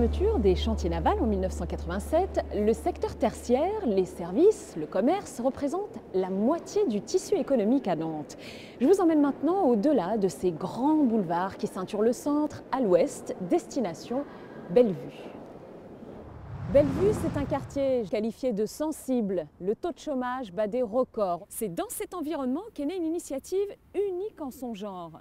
fermeture des chantiers navals en 1987, le secteur tertiaire, les services, le commerce représentent la moitié du tissu économique à Nantes. Je vous emmène maintenant au-delà de ces grands boulevards qui ceinturent le centre, à l'ouest, destination Bellevue. Bellevue, c'est un quartier qualifié de sensible. Le taux de chômage bat des records. C'est dans cet environnement qu'est née une initiative unique en son genre.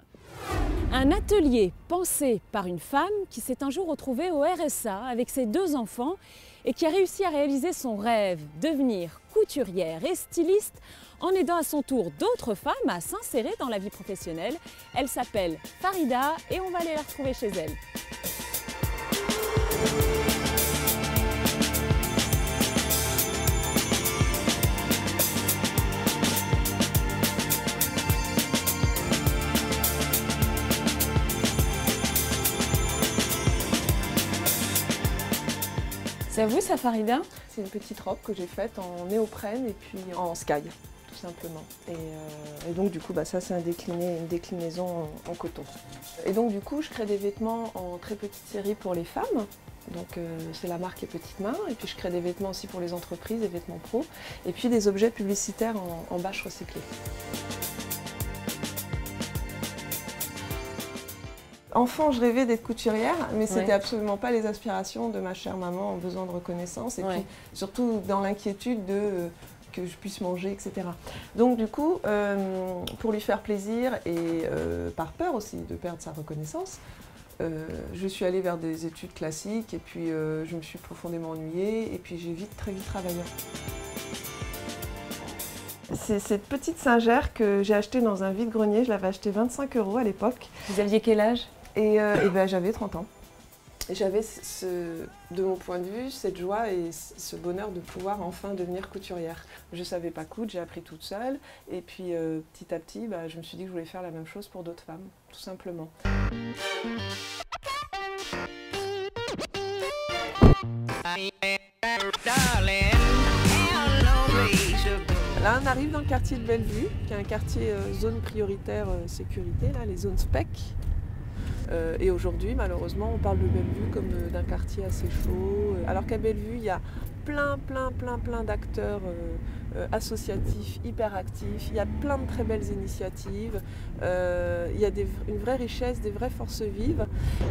Un atelier pensé par une femme qui s'est un jour retrouvée au RSA avec ses 2 enfants et qui a réussi à réaliser son rêve, devenir couturière et styliste en aidant à son tour d'autres femmes à s'insérer dans la vie professionnelle. Elle s'appelle Farida et on va aller la retrouver chez elle. C'est à vous ça, Farida? C'est une petite robe que j'ai faite en néoprène et puis en sky, tout simplement. Et donc du coup, ça c'est une déclinaison en coton. Et donc du coup, je crée des vêtements en très petite série pour les femmes. Donc c'est la marque Les Petites Mains. Et puis je crée des vêtements aussi pour les entreprises, des vêtements pro. Et puis des objets publicitaires en bâche recyclée. Enfant, je rêvais d'être couturière, mais c'était absolument pas les aspirations de ma chère maman en besoin de reconnaissance et puis surtout dans l'inquiétude de que je puisse manger, etc. Donc du coup, pour lui faire plaisir et par peur aussi de perdre sa reconnaissance, je suis allée vers des études classiques et puis je me suis profondément ennuyée et puis j'ai très vite travaillé. C'est cette petite singère que j'ai achetée dans un vide-grenier, je l'avais achetée 25 € à l'époque. Vous aviez quel âge? Et j'avais 30 ans. Et j'avais, de mon point de vue, cette joie et ce bonheur de pouvoir enfin devenir couturière. Je ne savais pas coudre, j'ai appris toute seule. Et puis petit à petit, je me suis dit que je voulais faire la même chose pour d'autres femmes, tout simplement. Là, on arrive dans le quartier de Bellevue, qui est un quartier zone prioritaire sécurité, là, les zones SPEC. Et aujourd'hui, malheureusement, on parle de Bellevue comme d'un quartier assez chaud. Alors qu'à Bellevue, il y a plein d'acteurs associatifs, hyper actifs. Il y a plein de très belles initiatives. Il y a une vraie richesse, des vraies forces vives.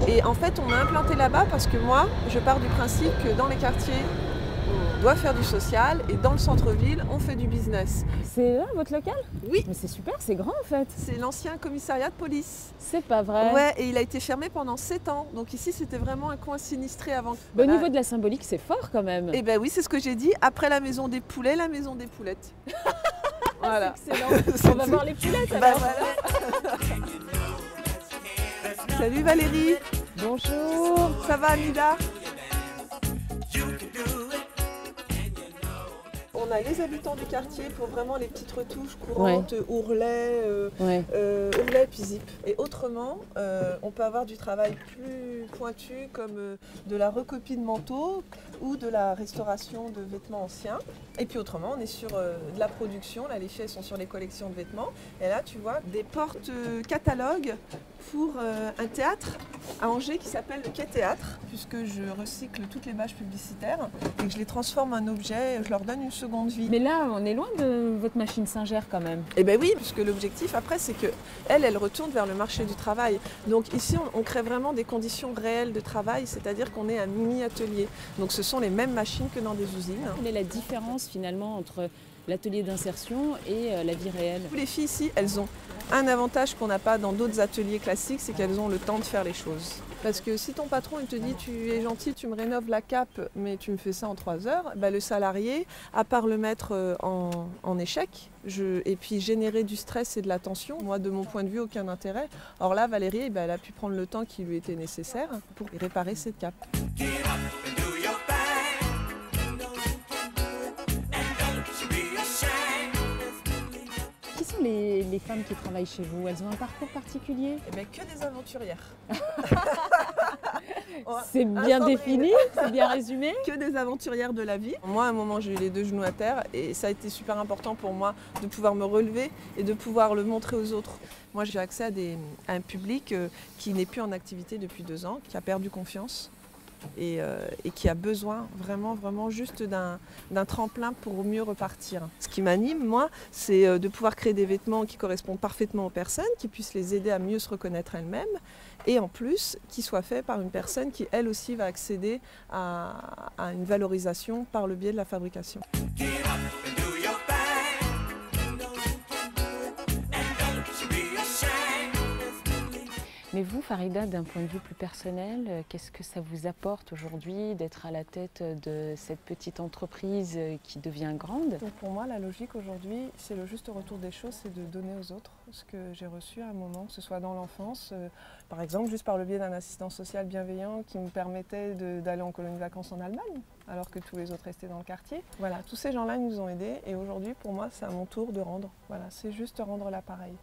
Et en fait, on m'a implanté là-bas parce que moi, je pars du principe que dans les quartiers, on doit faire du social et dans le centre-ville, on fait du business. C'est là votre local? Oui. Mais c'est super, c'est grand en fait. C'est l'ancien commissariat de police. C'est pas vrai? Ouais, et il a été fermé pendant 7 ans. Donc ici, c'était vraiment un coin sinistré avant. Au niveau de la symbolique, c'est fort quand même. Eh bien oui, c'est ce que j'ai dit. Après la maison des poulets, la maison des poulettes. Voilà. C'est excellent. On va voir les poulettes alors. Voilà. Salut Valérie. Bonjour. Ça va Anida? On a les habitants du quartier pour vraiment les petites retouches courantes, ourlet, ourlet puis zip. Et autrement, on peut avoir du travail plus pointu comme de la recopie de manteaux ou de la restauration de vêtements anciens. Et puis autrement, on est sur de la production. Là, les filles sont sur les collections de vêtements. Et là, tu vois, des portes catalogues pour un théâtre à Angers qui s'appelle le Quai Théâtre, puisque je recycle toutes les bâches publicitaires et que je les transforme en objets, je leur donne une seconde vie. Mais là, on est loin de votre machine singère quand même. Eh bien oui, puisque l'objectif après, c'est qu'elle retourne vers le marché du travail. Donc ici, on crée vraiment des conditions réelles de travail, c'est-à-dire qu'on est un mini-atelier. Donc ce sont les mêmes machines que dans des usines. Quelle est la différence finalement entre l'atelier d'insertion et la vie réelle? Les filles ici, elles ont un avantage qu'on n'a pas dans d'autres ateliers classiques, c'est qu'elles ont le temps de faire les choses. Parce que si ton patron il te dit tu es gentil, tu me rénoves la cape, mais tu me fais ça en 3 heures, le salarié, à part le mettre en échec, et puis générer du stress et de la tension, moi de mon point de vue aucun intérêt. Or là Valérie, elle a pu prendre le temps qui lui était nécessaire pour réparer cette cape. Les femmes qui travaillent chez vous, elles ont un parcours particulier? Eh bien, que des aventurières. C'est bien défini, c'est bien résumé. Que des aventurières de la vie. Moi, à un moment, j'ai eu les 2 genoux à terre et ça a été super important pour moi de pouvoir me relever et de pouvoir le montrer aux autres. Moi, j'ai accès à un public qui n'est plus en activité depuis 2 ans, qui a perdu confiance. et qui a besoin vraiment juste d'un tremplin pour mieux repartir. Ce qui m'anime, moi, c'est de pouvoir créer des vêtements qui correspondent parfaitement aux personnes, qui puissent les aider à mieux se reconnaître elles-mêmes, et en plus, qui soient faits par une personne qui, elle aussi, va accéder à une valorisation par le biais de la fabrication. Mais vous, Farida, d'un point de vue plus personnel, qu'est-ce que ça vous apporte aujourd'hui d'être à la tête de cette petite entreprise qui devient grande? Donc pour moi, la logique aujourd'hui, c'est le juste retour des choses, c'est de donner aux autres ce que j'ai reçu à un moment, que ce soit dans l'enfance, par exemple juste par le biais d'un assistant social bienveillant qui me permettait d'aller en colonie de vacances en Allemagne, alors que tous les autres restaient dans le quartier. Voilà, tous ces gens-là nous ont aidés et aujourd'hui, pour moi, c'est à mon tour de rendre. Voilà, c'est juste rendre l'appareil.